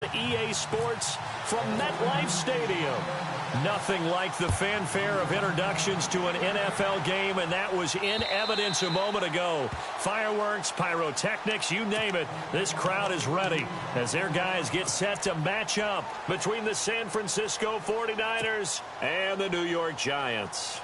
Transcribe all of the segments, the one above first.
EA Sports from MetLife Stadium. Nothing like the fanfare of introductions to an NFL game, and that was in evidence a moment ago. Fireworks, pyrotechnics, you name it. This crowd is ready as their guys get set to match up between the San Francisco 49ers and the New York Giants.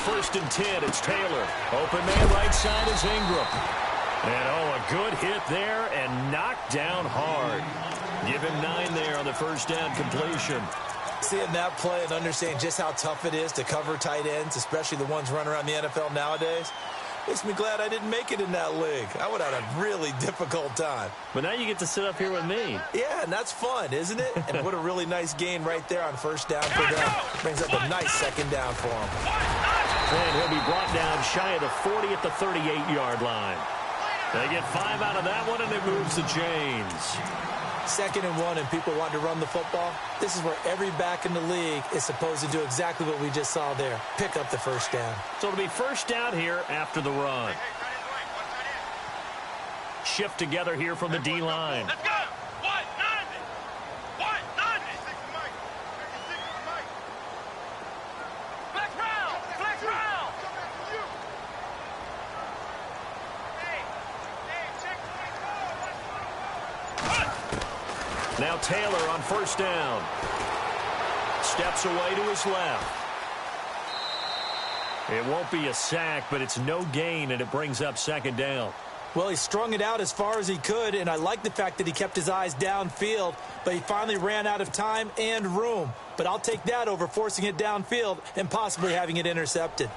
First and 10, it's Taylor. Open man right side is Ingram. And a good hit there and knocked down hard. Give him 9 there on the first down completion. Seeing that play and understanding just how tough it is to cover tight ends, especially the ones running around the NFL nowadays, makes me glad I didn't make it in that league. I would have had a really difficult time. But now you get to sit up here with me. Yeah, and that's fun, isn't it? And what a really nice gain right there on first down for them. Brings up a nice second down for him. And he'll be brought down shy of the 40 at the 38-yard line. They get 5 out of that one, and it moves the chains. 2nd and 1, and people want to run the football. This is where every back in the league is supposed to do exactly what we just saw there. Pick up the first down. So it'll be first down here after the run. Shift together here from the D-line. Let's go! 190! 190! Flex round! Flex round! Now Taylor on first down. Steps away to his left. It won't be a sack, but it's no gain, and it brings up second down. Well, he strung it out as far as he could, and I like the fact that he kept his eyes downfield, but he finally ran out of time and room. But I'll take that over forcing it downfield and possibly having it intercepted.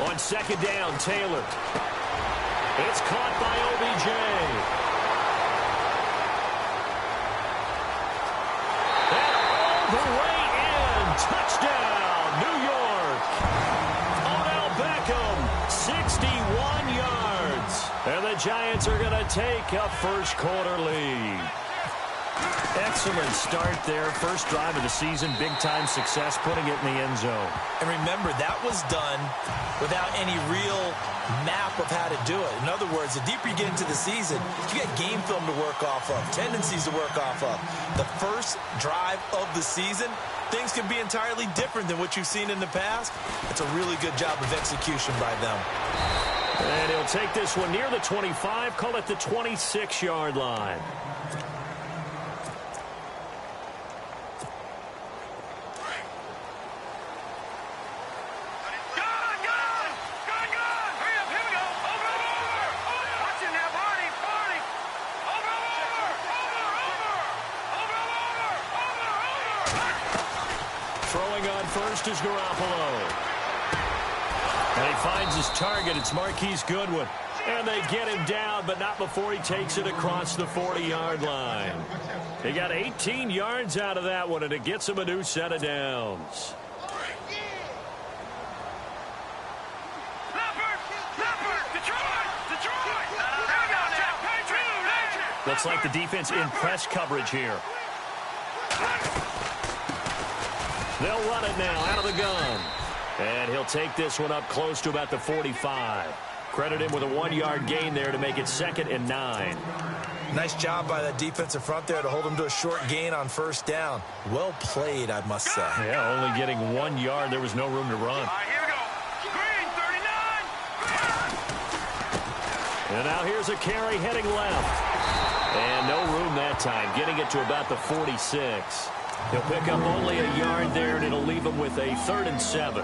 On second down, Taylor. It's caught by OBJ. And all the way in. Touchdown, New York. Odell Beckham, 61 yards. And the Giants are going to take a first quarter lead. Excellent start there. First drive of the season. Big-time success, putting it in the end zone. And remember, that was done without any real map of how to do it. In other words, the deeper you get into the season, you get game film to work off of, tendencies to work off of. The first drive of the season, things can be entirely different than what you've seen in the past. It's a really good job of execution by them. And he'll take this one near the 25, call it the 26-yard line. First is Garoppolo. And he finds his target. It's Marquise Goodwin. And they get him down, but not before he takes it across the 40-yard line. He got 18 yards out of that one, and it gets him a new set of downs. Looks like the defense in press coverage here. They'll run it now out of the gun. And he'll take this one up close to about the 45. Credit him with a 1-yard gain there to make it 2nd and 9. Nice job by that defensive front there to hold him to a short gain on first down. Well played, I must say. Yeah, only getting 1 yard. There was no room to run. All right, here we go. Green, 39. And now here's a carry heading left. And no room that time, getting it to about the 46. He'll pick up only a yard there, and it'll leave him with a 3rd and 7.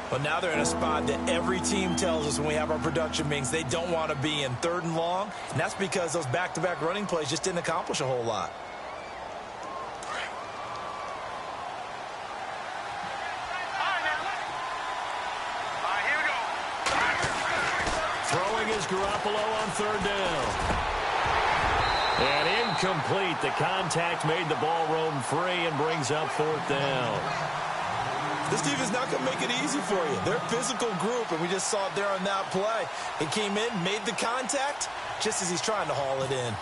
But now they're in a spot that every team tells us when we have our production meetings they don't want to be in 3rd and long. And that's because those back-to-back running plays just didn't accomplish a whole lot. Throwing is Garoppolo on 3rd down. And incomplete. The contact made the ball roam free and brings up 4th down. This defense is not going to make it easy for you. They're a physical group, and we just saw it there on that play. He came in, made the contact, just as he's trying to haul it in.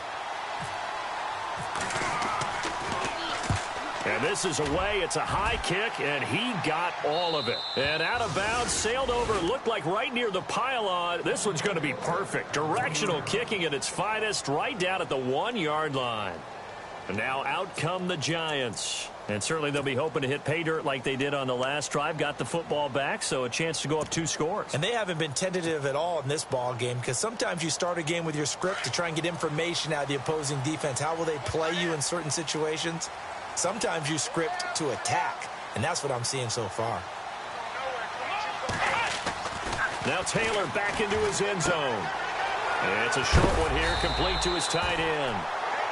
And this is away. It's a high kick, and he got all of it. And out of bounds, sailed over, looked like right near the pylon. This one's going to be perfect. Directional kicking at its finest, right down at the 1-yard line. And now out come the Giants. And certainly they'll be hoping to hit pay dirt like they did on the last drive. Got the football back, so a chance to go up 2 scores. And they haven't been tentative at all in this ball game, because sometimes you start a game with your script to try and get information out of the opposing defense. How will they play you in certain situations? Sometimes you script to attack, and that's what I'm seeing so far. Now Taylor back into his end zone. And it's a short one here, complete to his tight end.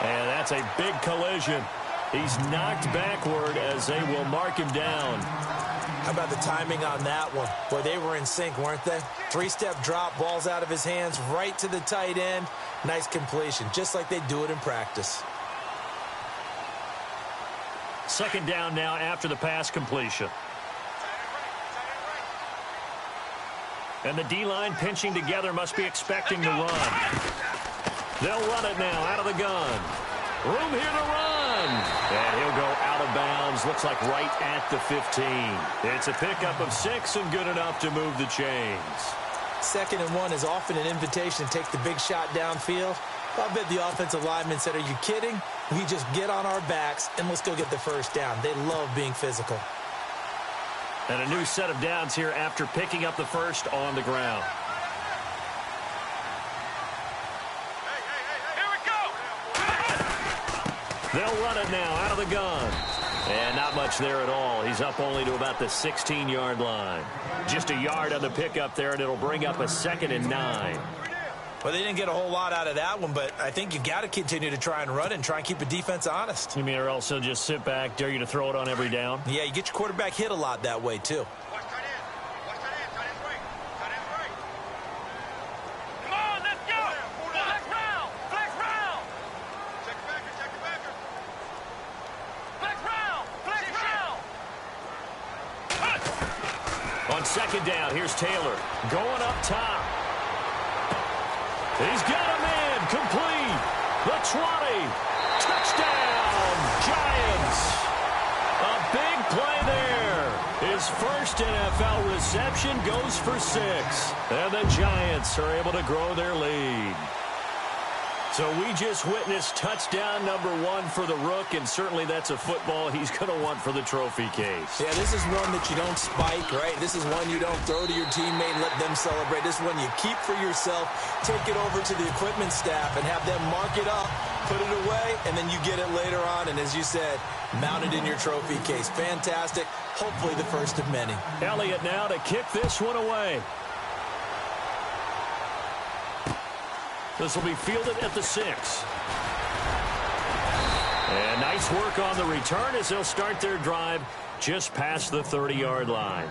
And that's a big collision. He's knocked backward as they will mark him down. How about the timing on that one? Boy, they were in sync, weren't they? 3-step drop, ball's out of his hands, right to the tight end. Nice completion, just like they do it in practice. 2nd down now after the pass completion. And the D-line pinching together, must be expecting to run. They'll run it now out of the gun. Room here to run. And he'll go out of bounds. Looks like right at the 15. It's a pickup of 6 and good enough to move the chains. 2nd and 1 is often an invitation to take the big shot downfield. I bet the offensive lineman said, are you kidding? We just get on our backs and let's go get the 1st down. They love being physical. And a new set of downs here after picking up the 1st on the ground. Here we go. They'll run it now out of the gun. And not much there at all. He's up only to about the 16-yard line. Just a yard on the pickup there, and it'll bring up a 2nd and 9. Well, they didn't get a whole lot out of that one, but I think you've got to continue to try and run and try and keep the defense honest. You mean, or else they'll just sit back, dare you to throw it on every down? Yeah, you get your quarterback hit a lot that way, too. Watch tight end. Watch tight end. Tight end's right. Tight end's right. Come on, let's go. Flex round. Flex round. Check the backer. Check the backer. Flex round. Flex round. On 2nd down, here's Taylor going up top. He's got him in, complete, the 20, touchdown, Giants. A big play there. His first NFL reception goes for 6, and the Giants are able to grow their lead. So we just witnessed touchdown number 1 for the Rook, and certainly that's a football he's going to want for the trophy case. Yeah, this is one that you don't spike, right? This is one you don't throw to your teammate and let them celebrate. This is one you keep for yourself, take it over to the equipment staff and have them mark it up, put it away, and then you get it later on, and as you said, mount it in your trophy case. Fantastic. Hopefully the first of many. Elliott now to kick this one away. This will be fielded at the 6. And nice work on the return as they'll start their drive just past the 30-yard line.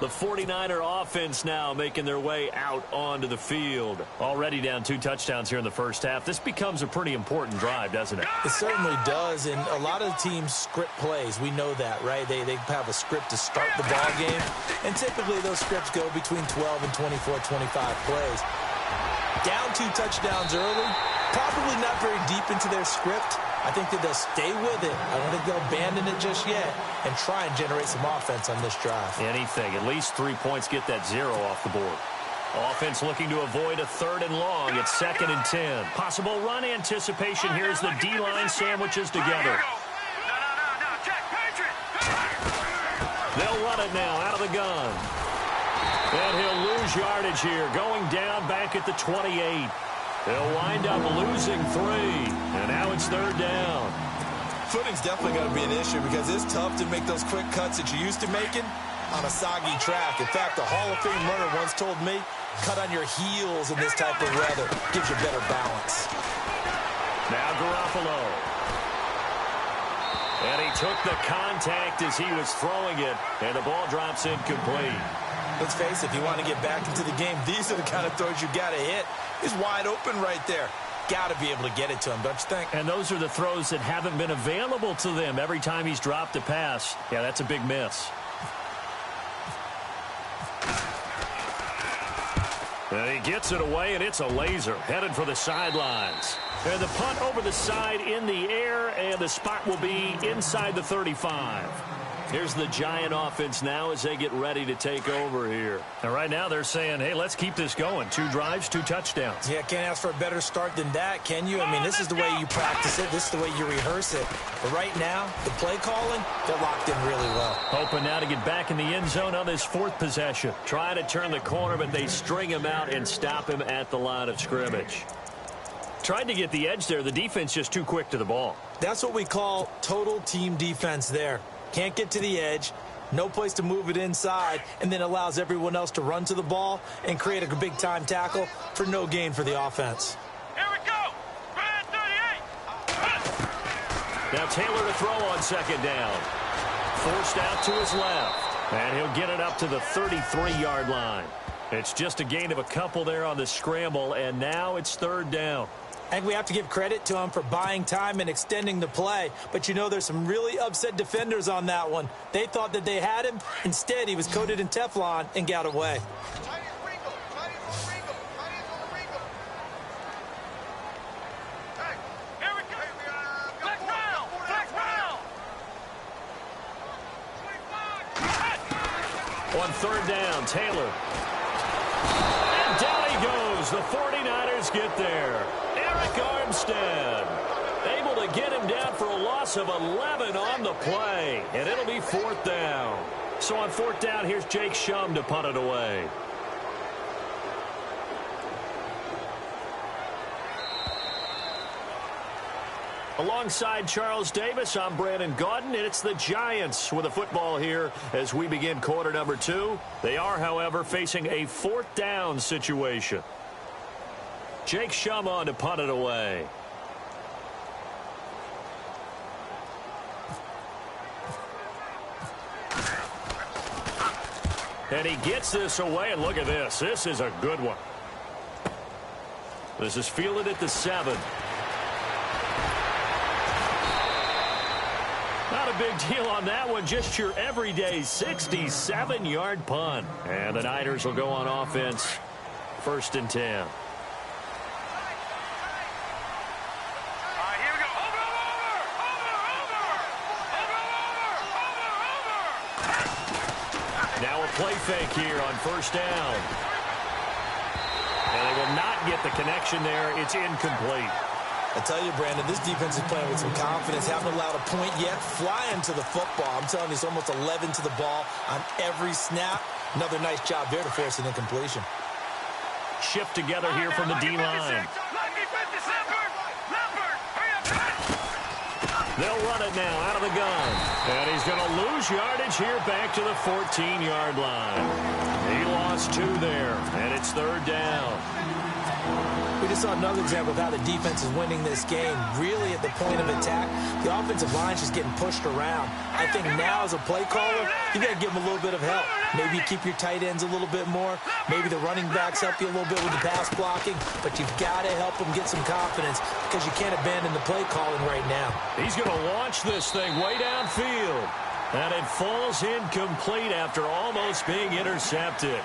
The 49er offense now making their way out onto the field. Already down 2 touchdowns here in the first half. This becomes a pretty important drive, doesn't it? It certainly does, and a lot of teams script plays. We know that, right? They have a script to start the ball game, and typically those scripts go between 12 and 24, 25 plays. Down 2 touchdowns early, probably not very deep into their script. I think that they'll stay with it. I don't think they'll abandon it just yet and try and generate some offense on this drive. Anything. At least 3 points, get that 0 off the board. Offense looking to avoid a 3rd and long. It's 2nd and 10. Possible run anticipation. Here's the D-line sandwiches together. No. Check. Patriot. They'll run it now out of the gun. And he'll lose yardage here, going down back at the 28. They'll wind up losing 3, and now it's 3rd down. Footing's definitely going to be an issue because it's tough to make those quick cuts that you're used to making on a soggy track. In fact, the Hall of Fame runner once told me, cut on your heels in this type of weather. Gives you better balance. Now Garoppolo. And he took the contact as he was throwing it, and the ball drops incomplete. Let's face it, if you want to get back into the game, these are the kind of throws you got to hit. He's wide open right there. got to be able to get it to him, don't you think? And those are the throws that haven't been available to them every time he's dropped a pass. Yeah, that's a big miss. And he gets it away, and it's a laser headed for the sidelines. And the punt over the side in the air, and the spot will be inside the 35. Here's the Giant offense now as they get ready to take over here. And right now they're saying, hey, let's keep this going. 2 drives, 2 touchdowns. Yeah, can't ask for a better start than that, can you? I mean, this is the way you practice it. This is the way you rehearse it. But right now, the play calling, they're locked in really well. Hoping now to get back in the end zone on this 4th possession. Trying to turn the corner, but they string him out and stop him at the line of scrimmage. Tried to get the edge there. The defense just too quick to the ball. That's what we call total team defense there. Can't get to the edge, no place to move it inside, and then allows everyone else to run to the ball and create a big-time tackle for no gain for the offense. Here we go. Red 38. Now Taylor to throw on 2nd down. Forced out to his left, and he'll get it up to the 33-yard line. It's just a gain of a couple there on the scramble, and now it's 3rd down. I think we have to give credit to him for buying time and extending the play. But, you know, there's some really upset defenders on that one. They thought that they had him. Instead, he was coated in Teflon and got away. Here we go. Flex round. Flex round. On 3rd down, Taylor. And down he goes. The 49ers get there. Armstead able to get him down for a loss of 11 on the play, and it'll be 4th down. So on 4th down, here's Jake Shum to punt it away. Alongside Charles Davis, I'm Brandon Gaudin, and it's the Giants with a football here as we begin quarter number 2. They are, however, facing a 4th down situation. Jake Shum on to punt it away. And he gets this away, and look at this. This is a good one. This is fielded at the 7. Not a big deal on that one. Just your everyday 67-yard punt. And the Niners will go on offense. 1st and 10. Now a play fake here on 1st down. And they will not get the connection there. It's incomplete. I tell you, Brandon, this defense is playing with some confidence. Haven't allowed a point yet. Flying to the football. I'm telling you, it's almost 11 to the ball on every snap. Another nice job there to force an incompletion. Shift together here from the D-line. They'll run it now out of the gun. And he's going to lose yardage here back to the 14-yard line. He lost 2 there, and it's 3rd down. We just saw another example of how the defense is winning this game. Really at the point of attack, the offensive line is just getting pushed around. I think now as a play caller, you got to give them a little bit of help. Maybe keep your tight ends a little bit more. Maybe the running backs help you a little bit with the pass blocking. But you've got to help them get some confidence because you can't abandon the play calling right now. He's going to launch this thing way downfield. And it falls incomplete after almost being intercepted.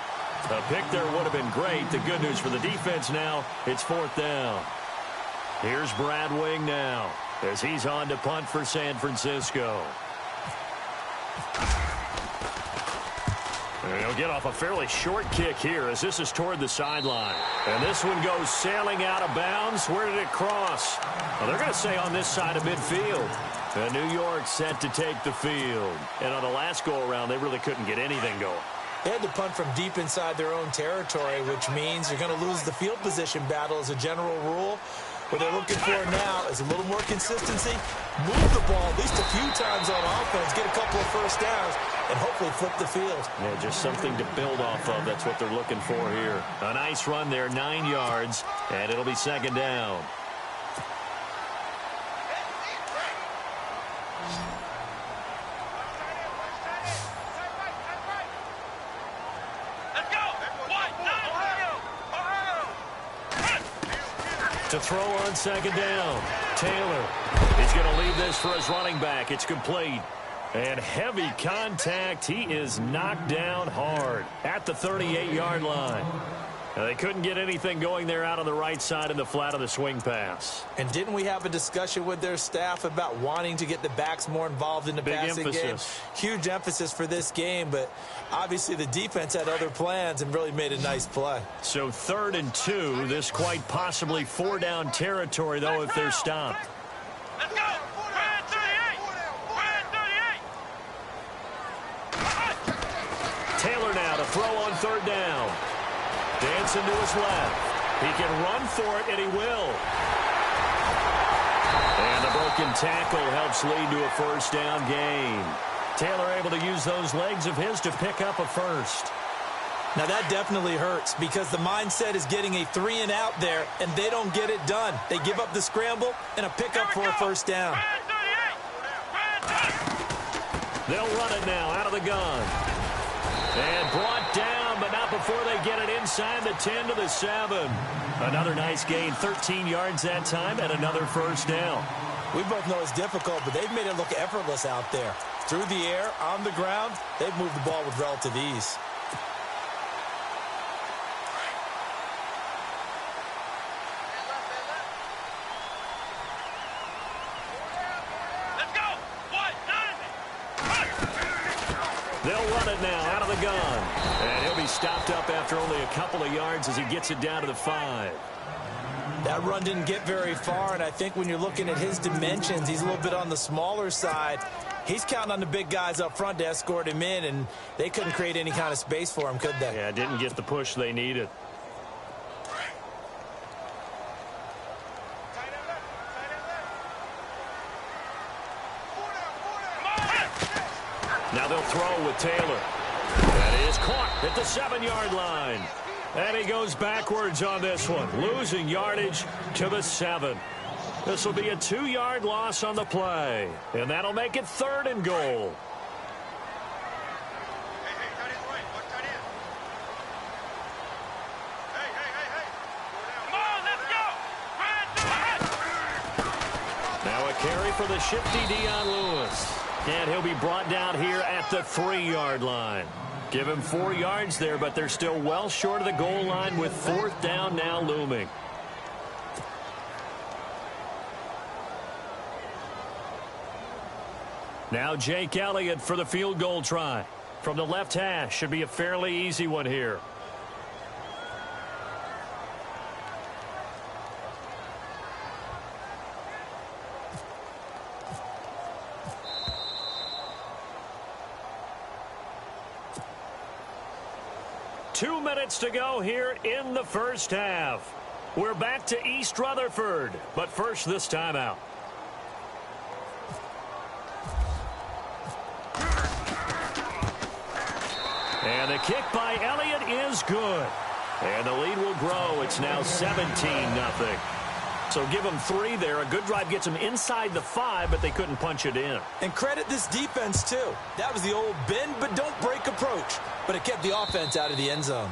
A pick there would have been great. The good news for the defense now, it's 4th down. Here's Brad Wing now as he's on to punt for San Francisco. And he'll get off a fairly short kick here as this is toward the sideline. And this one goes sailing out of bounds. Where did it cross? Well, they're going to say on this side of midfield. And New York set to take the field. And on the last go-around, they really couldn't get anything going. They had to punt from deep inside their own territory, which means you're going to lose the field position battle as a general rule. What they're looking for now is a little more consistency, move the ball at least a few times on offense, get a couple of 1st downs, and hopefully flip the field. Yeah, just something to build off of. That's what they're looking for here. A nice run there, 9 yards, and it'll be 2nd down. To throw on second down. Taylor. He's going to leave this for his running back. It's complete. And heavy contact. He is knocked down hard at the 38-yard line. They couldn't get anything going there out on the right side in the flat of the swing pass. And didn't we have a discussion with their staff about wanting to get the backs more involved in the passing game? Huge emphasis for this game, but obviously the defense had other plans and really made a nice play. So 3rd and 2. This quite possibly 4-down territory, though, if they're stopped. Let's go. Red 38. Red 38. Taylor now to throw on 3rd down. Dancing to his left. He can run for it, and he will. And the broken tackle helps lead to a 1st down gain. Taylor able to use those legs of his to pick up a 1st. Now that definitely hurts because the mindset is getting a 3-and-out there, and they don't get it done. They give up the scramble and a pickup for a 1st down. They'll run it now out of the gun. And brought down, but not before they get it inside the 10 to the 7. Another nice gain, 13 yards that time, and another 1st down. We both know it's difficult, but they've made it look effortless out there. Through the air, on the ground, they've moved the ball with relative ease. They'll run it now out of the gun. And he'll be stopped up after only a couple of yards as he gets it down to the 5. That run didn't get very far, and I think when you're looking at his dimensions, he's a little bit on the smaller side. He's counting on the big guys up front to escort him in, and they couldn't create any kind of space for him, could they? Yeah, didn't get the push they needed. Now they'll throw with Taylor. That is caught at the 7-yard line. And he goes backwards on this one, losing yardage to the 7. This will be a 2-yard loss on the play, and that'll make it 3rd and goal. Now a carry for the shifty Dion Lewis. And he'll be brought down here at the 3-yard line. Give him 4 yards there, but they're still well short of the goal line with 4th down now looming. Now Jake Elliott for the field goal try. From the left hash, should be a fairly easy one here. Two minutes to go here in the first half. We're back to East Rutherford, but first this timeout. And the kick by Elliott is good. And the lead will grow. It's now 17-0. So give them 3 there. A good drive gets them inside the 5, but they couldn't punch it in. And credit this defense, too. That was the old bend but don't break approach. But it kept the offense out of the end zone.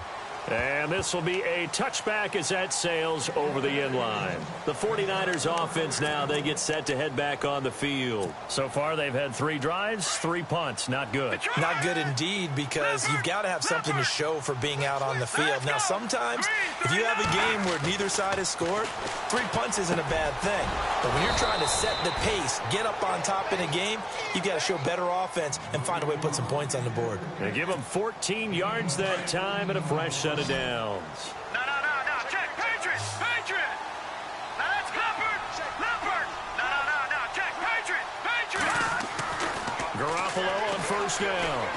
And this will be a touchback as that sails over the end line. The 49ers offense now, they get set to head back on the field. So far, they've had 3 drives, 3 punts. Not good. Not good indeed, because you've got to have something to show for being out on the field. Now, sometimes, if you have a game where neither side has scored, 3 punts isn't a bad thing. But when you're trying to set the pace, get up on top in a game, you've got to show better offense and find a way to put some points on the board. They give them 14 yards that time and a fresh set of downs. No. Check. Patriot. Now that's Leopard. No. Check. Patriot. Garoppolo on first down.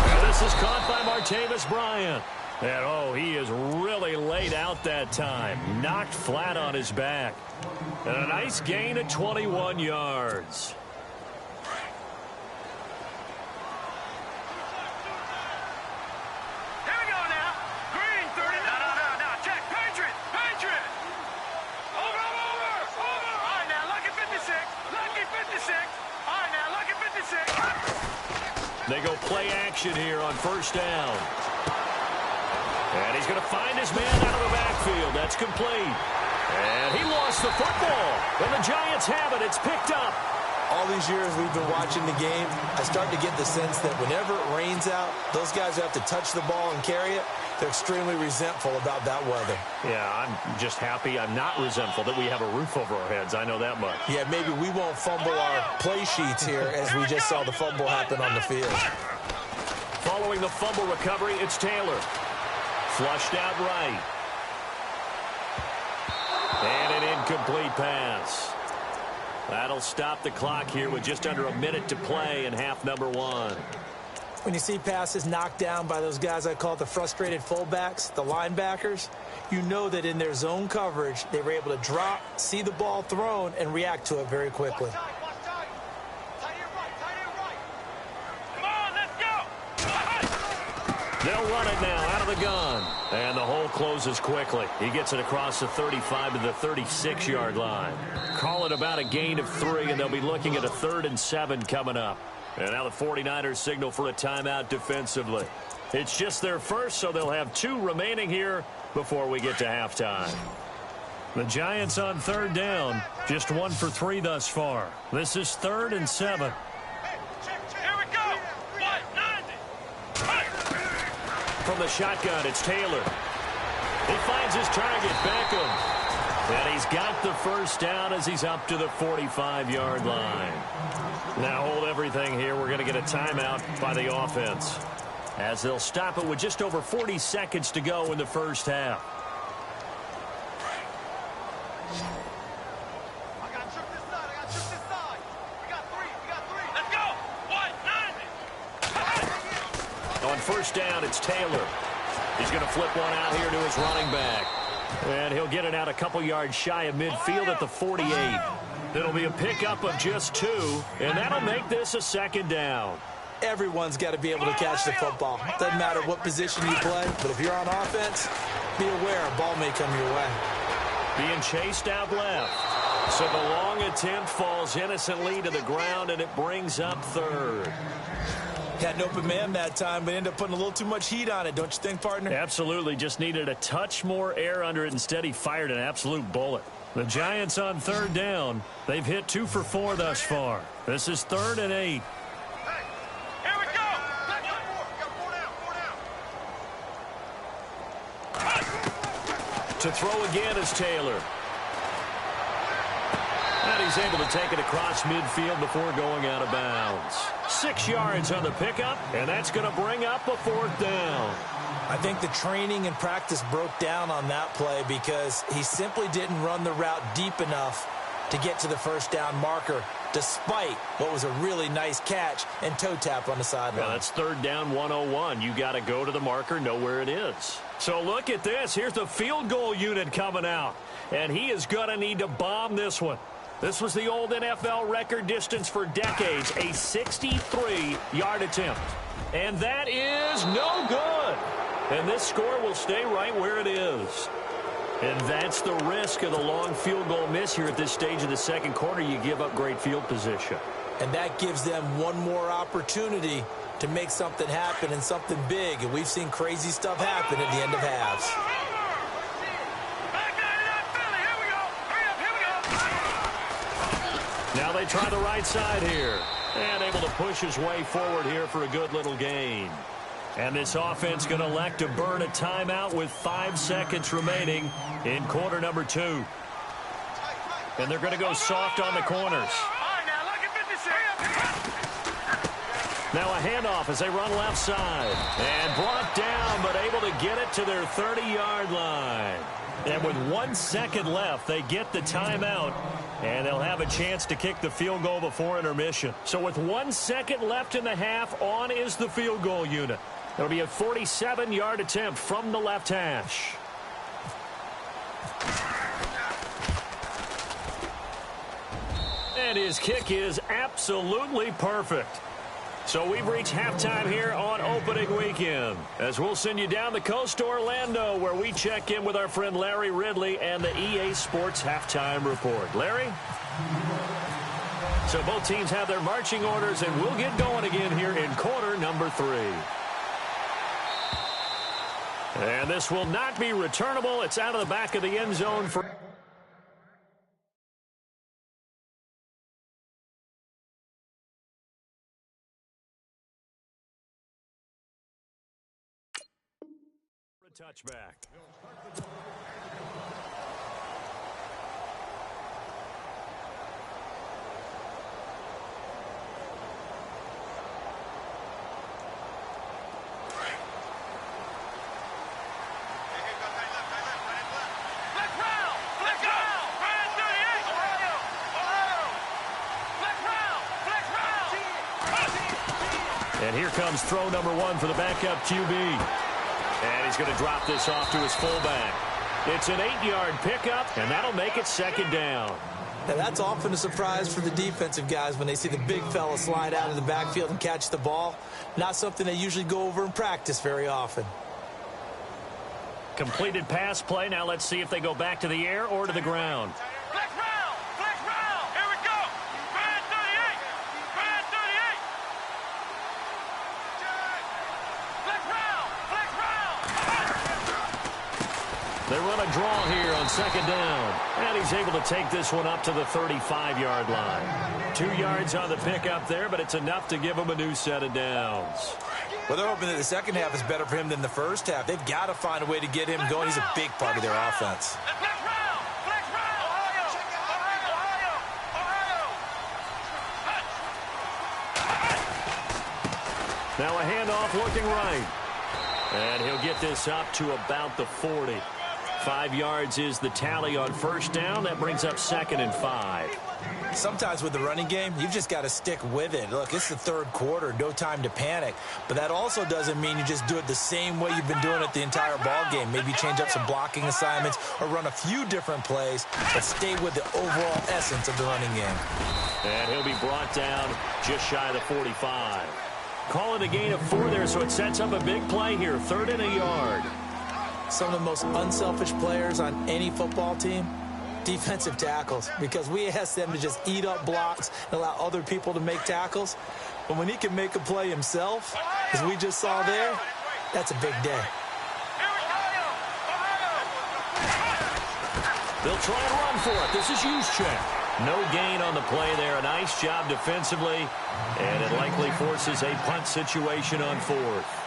And this is caught by Martavis Bryant. And, he is really laid out that time. Knocked flat on his back. And a nice gain of 21 yards. They go play action here on first down. And he's going to find his man out of the backfield. That's complete. And he lost the football. And the Giants have it. It's picked up. All these years we've been watching the game, I start to get the sense that whenever it rains out, those guys who have to touch the ball and carry it, they're extremely resentful about that weather. Yeah, I'm just happy I'm not resentful that we have a roof over our heads. I know that much. Yeah, maybe we won't fumble our play sheets here as we just saw the fumble happen on the field. Following the fumble recovery, it's Taylor. Flushed out right. And an incomplete pass. That'll stop the clock here with just under a minute to play in half number one. When you see passes knocked down by those guys I call the frustrated fullbacks, the linebackers, you know that in their zone coverage, they were able to drop, see the ball thrown, and react to it very quickly. They'll run it now out of the gun. And the hole closes quickly. He gets it across the 35 to the 36-yard line. Call it about a gain of 3, and they'll be looking at a 3rd and 7 coming up. And now the 49ers signal for a timeout defensively. It's just their first, so they'll have 2 remaining here before we get to halftime. The Giants on 3rd down, just 1 for 3 thus far. This is 3rd and 7. From the shotgun, it's Taylor. He finds his target, Beckham. And he's got the first down as he's up to the 45-yard line. Now hold everything here. We're going to get a timeout by the offense, as they'll stop it with just over 40 seconds to go in the first half. On first down, it's Taylor. He's going to flip one out here to his running back. And he'll get it out a couple yards shy of midfield at the 48. It'll be a pickup of just 2, and that'll make this a 2nd down. Everyone's got to be able to catch the football. Doesn't matter what position you play, but if you're on offense, be aware a ball may come your way. Being chased out left. So the long attempt falls innocently to the ground, and it brings up 3rd. Had an open man that time, but ended up putting a little too much heat on it, don't you think, partner? Absolutely. Just needed a touch more air under it. Instead, he fired an absolute bullet. The Giants on 3rd down. They've hit 2 for 4 thus far. This is 3rd and 8. Here we go. To throw again is Taylor. And he's able to take it across midfield before going out of bounds. 6 yards on the pickup, and that's going to bring up a 4th down. I think the training and practice broke down on that play because he simply didn't run the route deep enough to get to the first down marker, despite what was a really nice catch and toe tap on the sideline. Yeah, that's 3rd down 101. You got to go to the marker, know where it is. So look at this. Here's the field goal unit coming out, and he is going to need to bomb this one. This was the old NFL record distance for decades, a 63-yard attempt. And that is no good. And this score will stay right where it is. And that's the risk of the long field goal miss here at this stage of the 2nd quarter. You give up great field position. And that gives them one more opportunity to make something happen and something big. And we've seen crazy stuff happen at the end of halves. Now they try the right side here. And able to push his way forward here for a good little gain. And this offense going to elect to burn a timeout with 5 seconds remaining in quarter number 2. And they're going to go soft on the corners. Now a handoff as they run left side. And brought down, but able to get it to their 30-yard line. And with 1 second left, they get the timeout. And they'll have a chance to kick the field goal before intermission. So with 1 second left in the half, on is the field goal unit. It'll be a 47-yard attempt from the left hash. And his kick is absolutely perfect. So we've reached halftime here on opening weekend, as we'll send you down the coast to Orlando, where we check in with our friend Larry Ridley and the EA Sports Halftime Report. Larry? So both teams have their marching orders, and we'll get going again here in quarter number 3. And this will not be returnable. It's out of the back of the end zone for... touchback. And here comes throw number one for the backup QB. And he's going to drop this off to his fullback. It's an 8-yard pickup, and that'll make it second down. Now, that's often a surprise for the defensive guys when they see the big fella slide out of the backfield and catch the ball. Not something they usually go over in practice very often. Completed pass play. Now let's see if they go back to the air or to the ground. They run a draw here on second down. And he's able to take this one up to the 35-yard line. 2 yards on the pickup there, but it's enough to give him a new set of downs. Well, they're hoping that the second half is better for him than the first half. They've got to find a way to get him going. He's a big part of their offense. Now a handoff looking right. And he'll get this up to about the 40. 5 yards is the tally on first down. That brings up 2nd and 5. Sometimes with the running game, you've just got to stick with it. Look, it's the third quarter, no time to panic. But that also doesn't mean you just do it the same way you've been doing it the entire ball game. Maybe change up some blocking assignments or run a few different plays, but stay with the overall essence of the running game. And he'll be brought down just shy of the 45. Call it a gain of 4 there, so it sets up a big play here. 3rd and a yard. Some of the most unselfish players on any football team, defensive tackles, because we ask them to just eat up blocks and allow other people to make tackles. But when he can make a play himself, as we just saw there, that's a big day. They'll try and run for it. This is Juszczyk. No gain on the play there. A nice job defensively, and it likely forces a punt situation on 4th.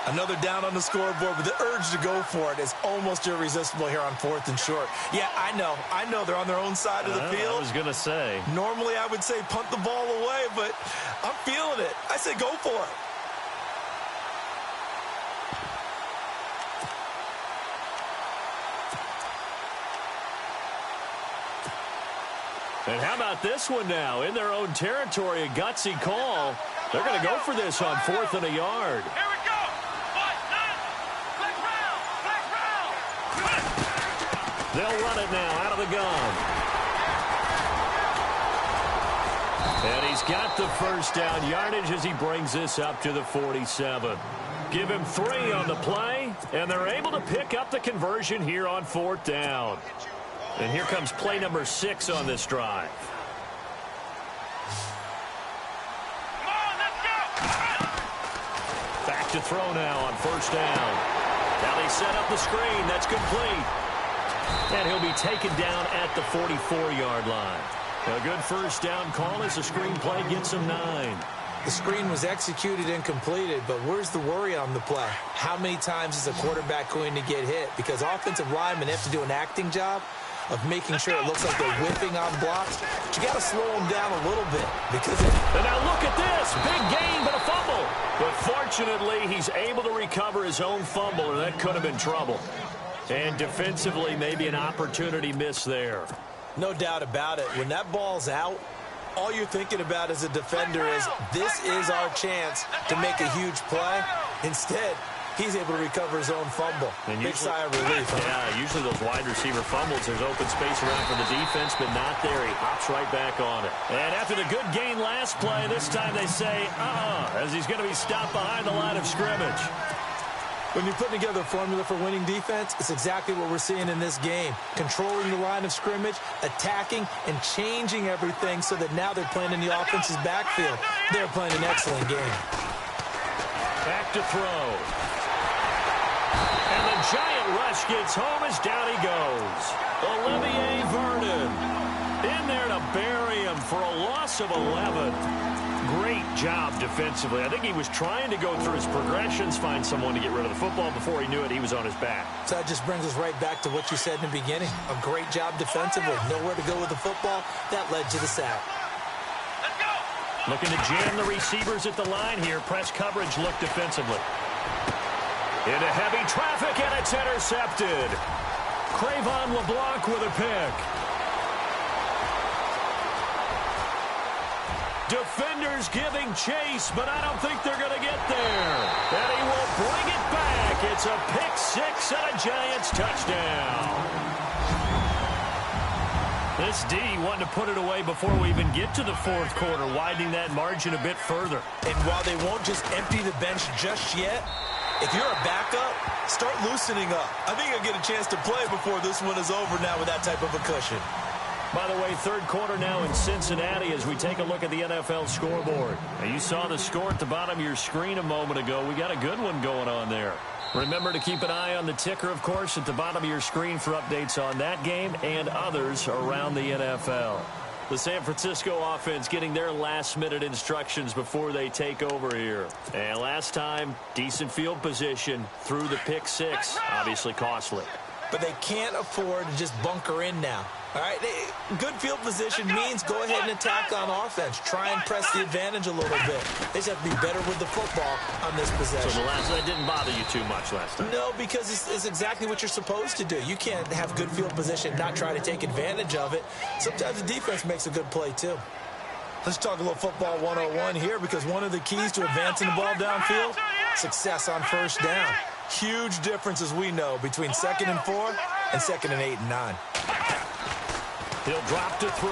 Another down on the scoreboard, but the urge to go for it is almost irresistible here on 4th and short. Yeah, I know they're on their own side of the field. I was going to say. Normally I would say punt the ball away, but I'm feeling it. I say go for it. And how about this one now? In their own territory, a gutsy call. They're going to go for this on 4th and a yard. Here we go. Flex round. They'll run it now out of the gun. And he's got the first down yardage as he brings this up to the 47. Give him 3 on the play, and they're able to pick up the conversion here on 4th down. And here comes play number 6 on this drive. Come on, let's go. Back to throw now on first down. Now they set up the screen. That's complete. And he'll be taken down at the 44-yard line. A good first down call as the screen play gets him 9. The screen was executed and completed, but where's the worry on the play? How many times is a quarterback going to get hit? Because offensive linemen have to do an acting job of making sure it looks like they're whipping on blocks. But you got to slow them down a little bit. And now look at this. Big gain, but a fumble. But fortunately, he's able to recover his own fumble, or that could have been trouble. And defensively, maybe an opportunity miss there. No doubt about it. When that ball's out, all you're thinking about as a defender is, this is our chance to make a huge play. Instead, he's able to recover his own fumble. And big sigh of relief. Huh? Yeah, usually those wide receiver fumbles, there's open space around for the defense, but not there. He hops right back on it. And after the good gain last play, this time they say, as he's going to be stopped behind the line of scrimmage. When you're putting together a formula for winning defense, it's exactly what we're seeing in this game. Controlling the line of scrimmage, attacking, and changing everything so that now they're playing in the offense's backfield. They're playing an excellent game. Back to throw. And the giant rush gets home as down he goes. Olivier Vernon in there to bury him for a loss of 11. great job defensively. I think he was trying to go through his progressions, find someone to get rid of the football. Before he knew it, he was on his back. So that just brings us right back to what you said in the beginning. A great job defensively. Nowhere to go with the football. That led to the sack. Looking to jam the receivers at the line here. Press coverage look defensively. Into heavy traffic, and it's intercepted. Crayvon LeBlanc with a pick. Defenders giving chase, but I don't think they're going to get there. And he will bring it back. It's a pick six and a Giants touchdown. This D wanted to put it away before we even get to the fourth quarter, widening that margin a bit further. And while they won't just empty the bench just yet, if you're a backup, start loosening up. I think you'll get a chance to play before this one is over now with that type of a cushion. By the way, third quarter now in Cincinnati as we take a look at the NFL scoreboard. Now, you saw the score at the bottom of your screen a moment ago. We got a good one going on there. Remember to keep an eye on the ticker, of course, at the bottom of your screen for updates on that game and others around the NFL. The San Francisco offense getting their last-minute instructions before they take over here. And last time, decent field position through the pick six. Obviously costly. But they can't afford to just bunker in now. All right, good field position means go ahead and attack on offense. Try and press the advantage a little bit. They just have to be better with the football on this possession. So that didn't bother you too much last time? No, because it's exactly what you're supposed to do. You can't have good field position and not try to take advantage of it. Sometimes the defense makes a good play, too. Let's talk a little football 101 here, because one of the keys to advancing the ball downfield, success on first down. Huge difference, as we know, between 2nd and 4 and 2nd and 8 and 9. He'll drop to throw.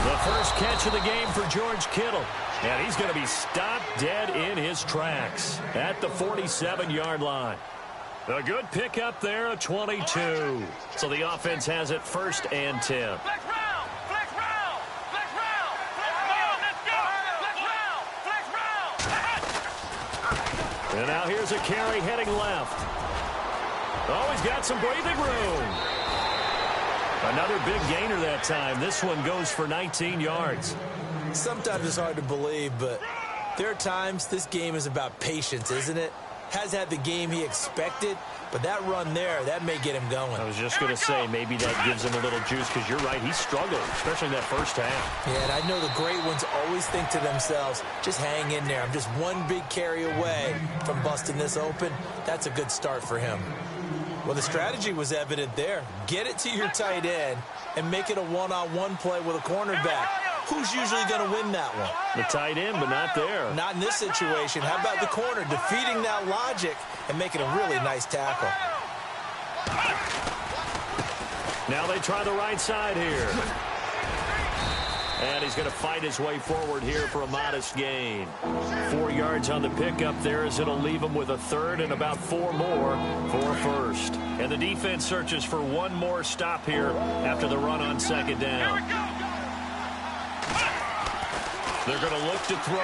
The first catch of the game for George Kittle. And he's going to be stopped dead in his tracks at the 47-yard line. A good pickup there, a 22. So the offense has it 1st and 10. And now here's a carry heading left. Oh, he's got some breathing room. Another big gainer that time. This one goes for 19 yards. Sometimes it's hard to believe, but there are times this game is about patience, isn't it? Has had the game he expected, but that run there, that may get him going. I was just going to say, maybe that gives him a little juice, because you're right, he struggled, especially in that first half. Yeah, and I know the great ones always think to themselves, just hang in there. I'm just one big carry away from busting this open. That's a good start for him. Well, the strategy was evident there. Get it to your tight end and make it a one-on-one play with a cornerback. Who's usually going to win that one? The tight end, but not there. Not in this situation. How about the corner defeating that logic and making a really nice tackle? Now they try the right side here. And he's going to fight his way forward here for a modest gain. 4 yards on the pickup there, as it'll leave him with a third and about 4 more for a first. And the defense searches for one more stop here after the run on 2nd down. They're going to look to throw.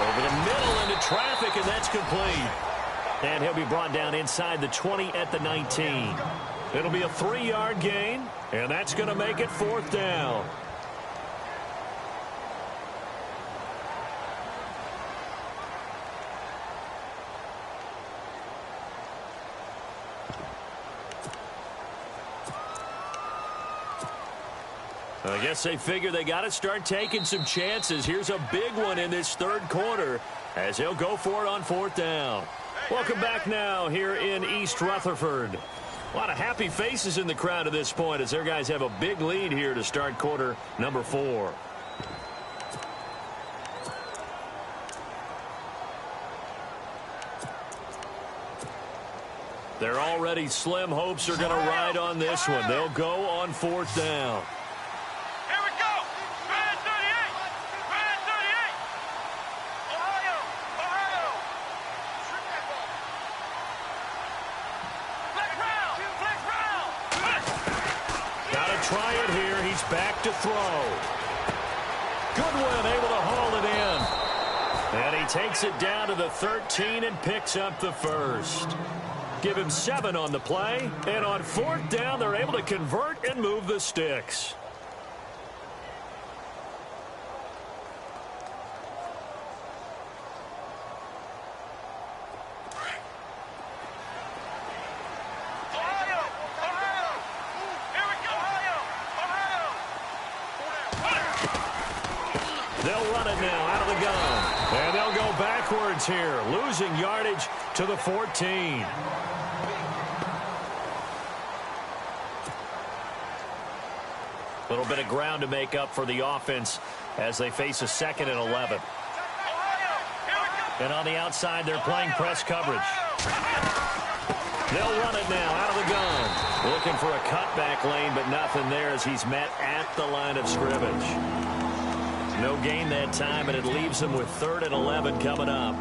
Over the middle into traffic, and that's complete. And he'll be brought down inside the 20 at the 19. It'll be a 3-yard gain, and that's going to make it 4th down. I guess they figure they got to start taking some chances. Here's a big one in this third quarter as he'll go for it on 4th down. Welcome back now here in East Rutherford. A lot of happy faces in the crowd at this point as their guys have a big lead here to start quarter number 4. Their already slim hopes are going to ride on this one. They'll go on 4th down. Try it here. He's back to throw. Goodwin able to haul it in. And he takes it down to the 13 and picks up the first. Give him 7 on the play. And on 4th down, they're able to convert and move the sticks. They'll run it now out of the gun. And they'll go backwards here, losing yardage to the 14. A little bit of ground to make up for the offense as they face a 2nd and 11. And on the outside, they're playing press coverage. They'll run it now out of the gun. Looking for a cutback lane, but nothing there as he's met at the line of scrimmage. No gain that time, and it leaves them with 3rd and 11 coming up.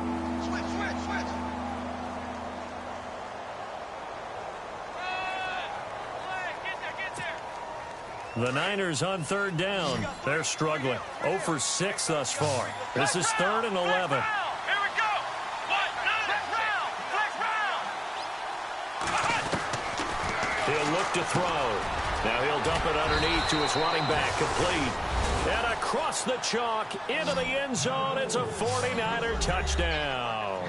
The Niners on 3rd down. They're struggling. 0 for 6 thus far. This is 3rd and 11. He'll look to throw. Now he'll dump it underneath to his running back. Complete. And across the chalk into the end zone. It's a 49er touchdown.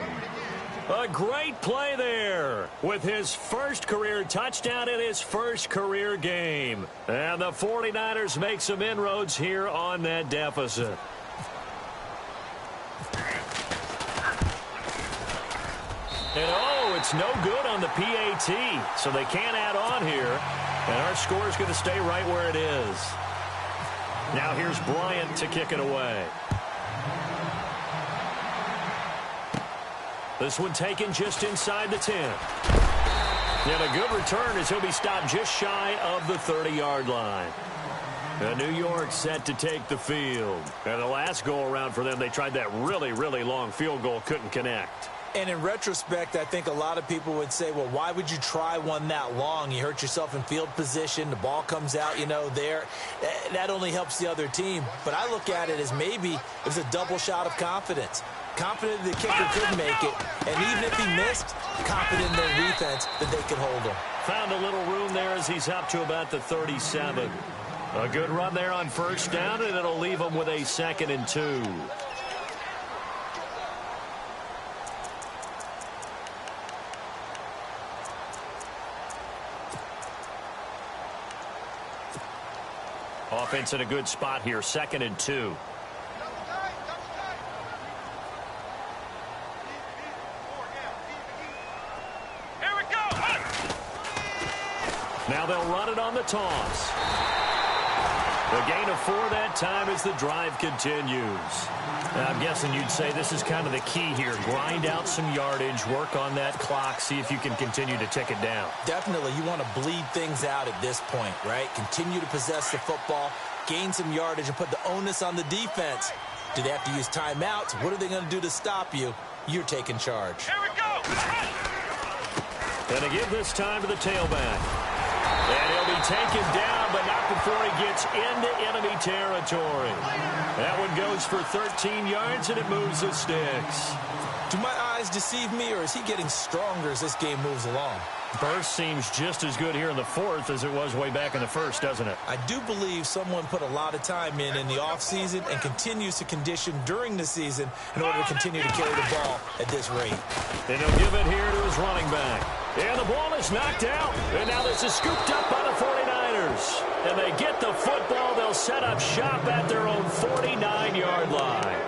A great play there with his first career touchdown in his first career game. And the 49ers make some inroads here on that deficit. And oh, it's no good on the PAT, so they can't add on here. And our score is going to stay right where it is. Now here's Bryant to kick it away. This one taken just inside the 10. And a good return as he'll be stopped just shy of the 30-yard line. And New York set to take the field. And the last go-around for them, they tried that really, really long field goal, couldn't connect. And in retrospect, I think a lot of people would say, well, why would you try one that long? You hurt yourself in field position. The ball comes out, there. That only helps the other team. But I look at it as maybe it was a double shot of confidence. Confident the kicker could make it. And even if he missed, confident in their defense that they could hold him. Found a little room there as he's up to about the 37. A good run there on 1st down, and it'll leave him with a 2nd and 2. Offense in a good spot here, 2nd and 2. Now they'll run it on the toss. The gain of 4 that time as the drive continues. I'm guessing you'd say this is kind of the key here. Grind out some yardage, work on that clock, see if you can continue to tick it down. Definitely. You want to bleed things out at this point, right? Continue to possess the football, gain some yardage, and put the onus on the defense. Do they have to use timeouts? What are they going to do to stop you? You're taking charge. Here we go! And to give this time to the tailback. And he'll be taken down, but not before he gets into enemy territory. That one goes for 13 yards, and it moves the sticks. Do my eyes deceive me, or is he getting stronger as this game moves along? Burst seems just as good here in the 4th as it was way back in the 1st, doesn't it? I do believe someone put a lot of time in the offseason and continues to condition during the season in order to continue to carry the ball at this rate. And he'll give it here to his running back. And the ball is knocked out. And now this is scooped up by the 49ers. And they get the football. They'll set up shop at their own 49-yard line.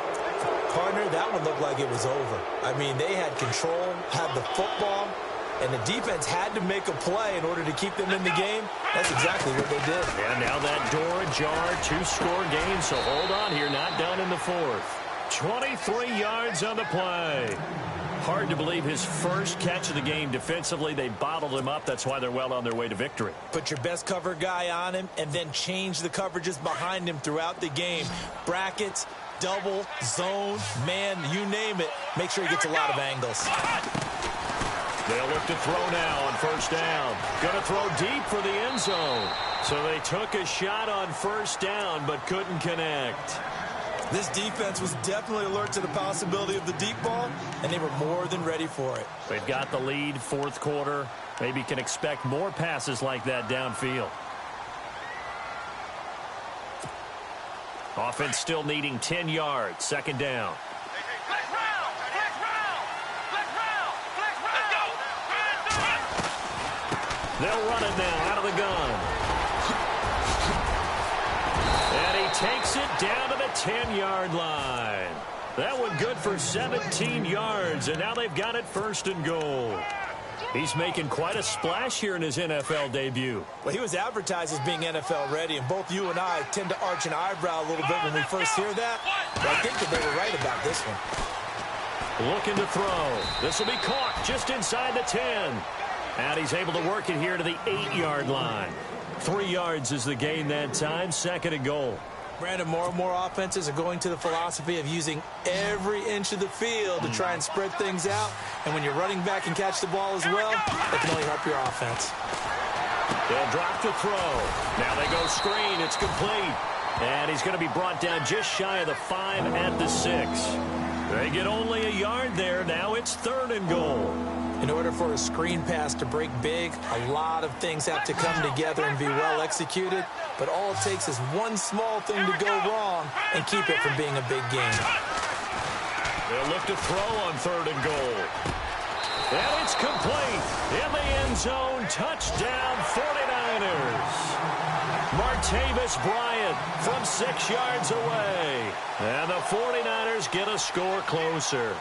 Partner, that one looked like it was over. I mean, they had control, had the football, and the defense had to make a play in order to keep them in the game. That's exactly what they did. And now that door ajar, 2-score game, so hold on here, not done in the 4th. 23 yards on the play. Hard to believe his first catch of the game defensively. They bottled him up. That's why they're well on their way to victory. Put your best cover guy on him and then change the coverages behind him throughout the game. Brackets, double, zone, man, you name it. Make sure he gets a lot of angles. They'll look to throw now on 1st down. Going to throw deep for the end zone. So they took a shot on 1st down but couldn't connect. This defense was definitely alert to the possibility of the deep ball, and they were more than ready for it. They've got the lead, 4th quarter. Maybe can expect more passes like that downfield. Offense still needing 10 yards, 2nd down. They'll run it now out of the gun. And he takes it down to the 10-yard line. That one good for 17 yards, and now they've got it 1st and goal. He's making quite a splash here in his NFL debut. Well, he was advertised as being NFL ready, and both you and I tend to arch an eyebrow a little bit when we first hear that. But I think that they were right about this one. Looking to throw. This will be caught just inside the 10. And he's able to work it here to the 8-yard line. 3 yards is the gain that time, 2nd and goal. Brandon, more and more offenses are going to the philosophy of using every inch of the field to try and spread things out. And when you're running back and catch the ball as well, that can only help your offense. They'll drop to throw. Now they go screen. It's complete. And he's going to be brought down just shy of the 5 at the 6. They get only a yard there. Now it's 3rd and goal. In order for a screen pass to break big, a lot of things have to come together and be well executed. But all it takes is one small thing to go wrong and keep it from being a big game. They'll look to throw on 3rd and goal. And it's complete. In the end zone, touchdown 49ers. Martavis Bryant from 6 yards away. And the 49ers get a score closer.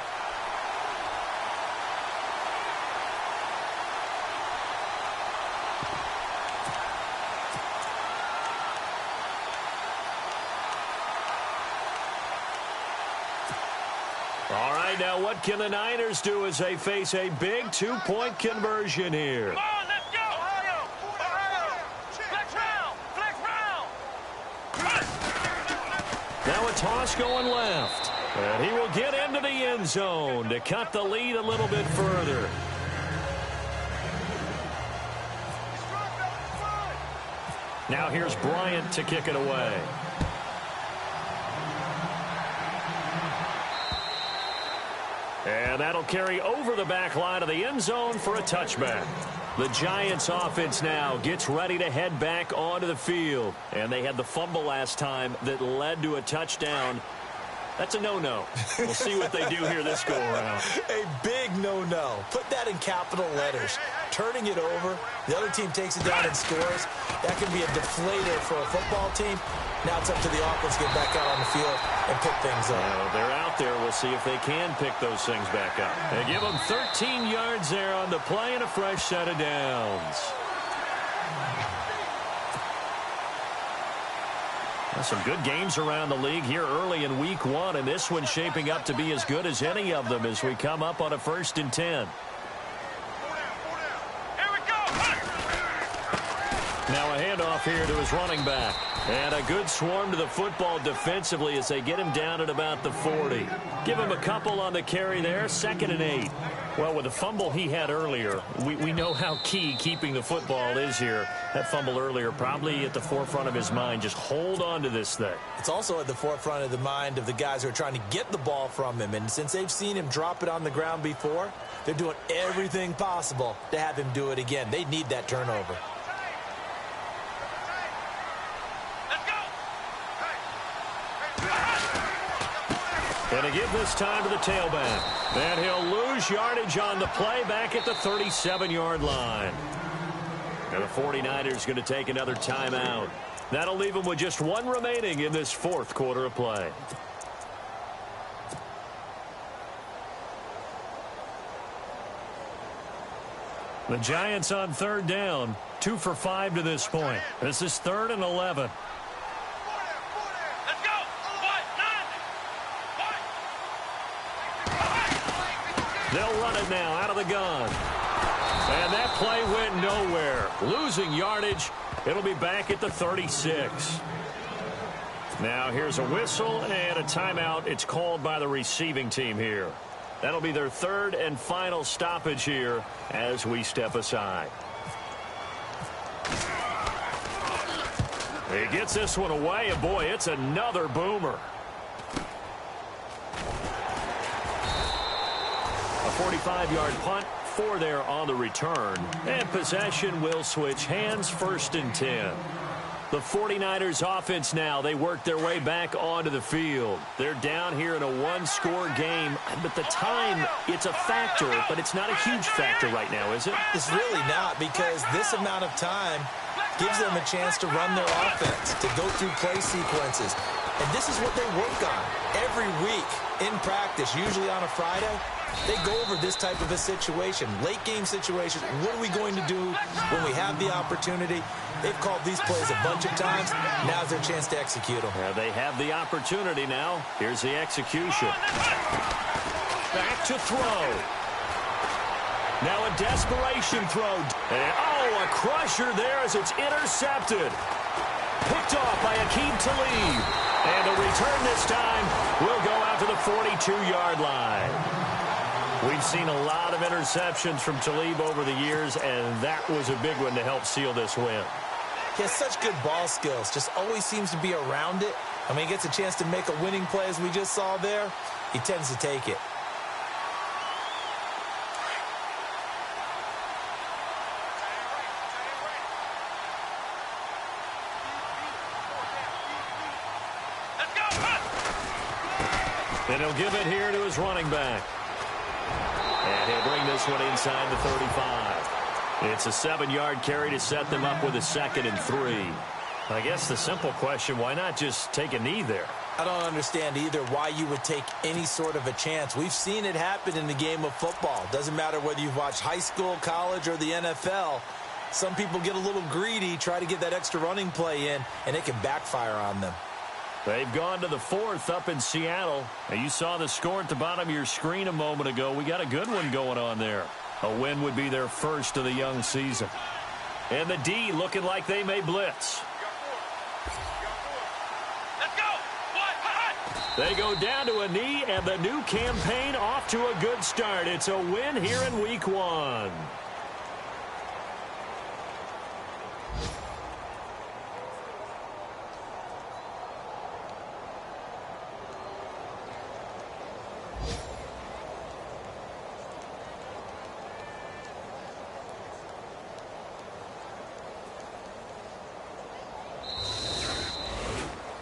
All right, now what can the Niners do as they face a big 2-point conversion here? Come on, let's go! Ohio! Ohio! Flex round! Flex round! Now a toss going left. And he will get into the end zone to cut the lead a little bit further. Now here's Bryant to kick it away. And that'll carry over the back line of the end zone for a touchback. The Giants offense now gets ready to head back onto the field. And they had the fumble last time that led to a touchdown. That's a no-no. We'll see what they do here this go-around. A big no-no. Put that in capital letters. Turning it over, the other team takes it down and scores. That can be a deflator for a football team. Now it's up to the offense to get back out on the field and pick things up. Well, they're out there. We'll see if they can pick those things back up. They give them 13 yards there on the play and a fresh set of downs. Some good games around the league here early in week 1, and this one's shaping up to be as good as any of them as we come up on a 1st and 10. Here we go! Now a handoff here to his running back. And a good swarm to the football defensively as they get him down at about the 40. Give him a couple on the carry there, 2nd and 8. Well, with the fumble he had earlier, we know how key keeping the football is here. That fumble earlier probably at the forefront of his mind. Just hold on to this thing. It's also at the forefront of the mind of the guys who are trying to get the ball from him. And since they've seen him drop it on the ground before, they're doing everything possible to have him do it again. They need that turnover. And to give this time to the tailback. And he'll lose yardage on the play back at the 37-yard line. And the 49ers going to take another timeout. That'll leave them with just one remaining in this 4th quarter of play. The Giants on 3rd down. 2 for 5 to this point. This is 3rd and 11. They'll run it now out of the gun. And that play went nowhere. Losing yardage. It'll be back at the 36. Now here's a whistle and a timeout. It's called by the receiving team here. That'll be their 3rd and final stoppage here as we step aside. He gets this one away, and boy, it's another boomer. A 45-yard punt, 4 there on the return. And possession will switch hands, 1st and 10. The 49ers offense now, they work their way back onto the field. They're down here in a 1-score game. But the time, it's a factor, but it's not a huge factor right now, is it? It's really not, because this amount of time, gives them a chance to run their offense, to go through play sequences. And this is what they work on every week in practice, usually on a Friday. They go over this type of a situation, late game situations. What are we going to do when we have the opportunity? They've called these plays a bunch of times. Now's their chance to execute them. Yeah, they have the opportunity now. Here's the execution. Back to throw. Now a desperation throw. And, oh, a crusher there as it's intercepted. Picked off by Akeem Talib. And the return this time will go out to the 42-yard line. We've seen a lot of interceptions from Talib over the years, and that was a big one to help seal this win. He has such good ball skills, just always seems to be around it. I mean, he gets a chance to make a winning play, as we just saw there. He tends to take it. And he'll give it here to his running back. And he'll bring this one inside the 35. It's a 7-yard carry to set them up with a 2nd and 3. I guess the simple question, why not just take a knee there? I don't understand either why you would take any sort of a chance. We've seen it happen in the game of football. Doesn't matter whether you've watched high school, college, or the NFL. Some people get a little greedy, try to get that extra running play in, and it can backfire on them. They've gone to the 4th up in Seattle. Now, you saw the score at the bottom of your screen a moment ago. We got a good one going on there. A win would be their first of the young season. And the D looking like they may blitz. They go down to a knee, and the new campaign off to a good start. It's a win here in week 1.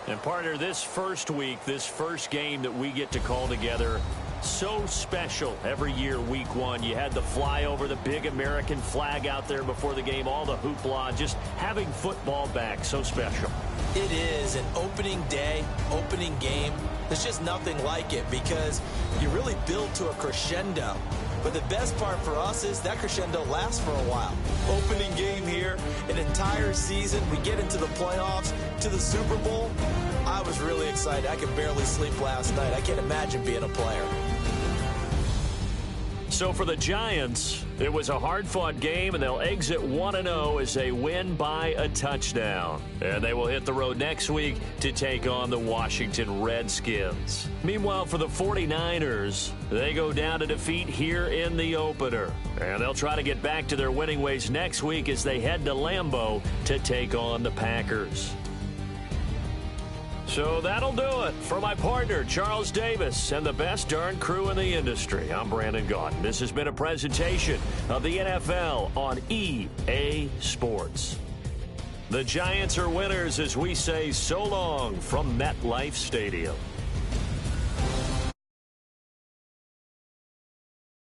And partner, this first week, this first game that we get to call together, so special every year, week 1. You had the flyover, the big American flag out there before the game, all the hoopla, just having football back, so special. It is an opening day, opening game. There's just nothing like it because you really build to a crescendo. But the best part for us is that crescendo lasts for a while. Opening game here, an entire season. We get into the playoffs, to the Super Bowl. I was really excited. I could barely sleep last night. I can't imagine being a player. So for the Giants, it was a hard-fought game, and they'll exit 1-0 as they win by a touchdown. And they will hit the road next week to take on the Washington Redskins. Meanwhile, for the 49ers, they go down to defeat here in the opener. And they'll try to get back to their winning ways next week as they head to Lambeau to take on the Packers. So that'll do it. For my partner, Charles Davis, and the best darn crew in the industry, I'm Brandon Gaudin. This has been a presentation of the NFL on EA Sports. The Giants are winners as we say so long from MetLife Stadium.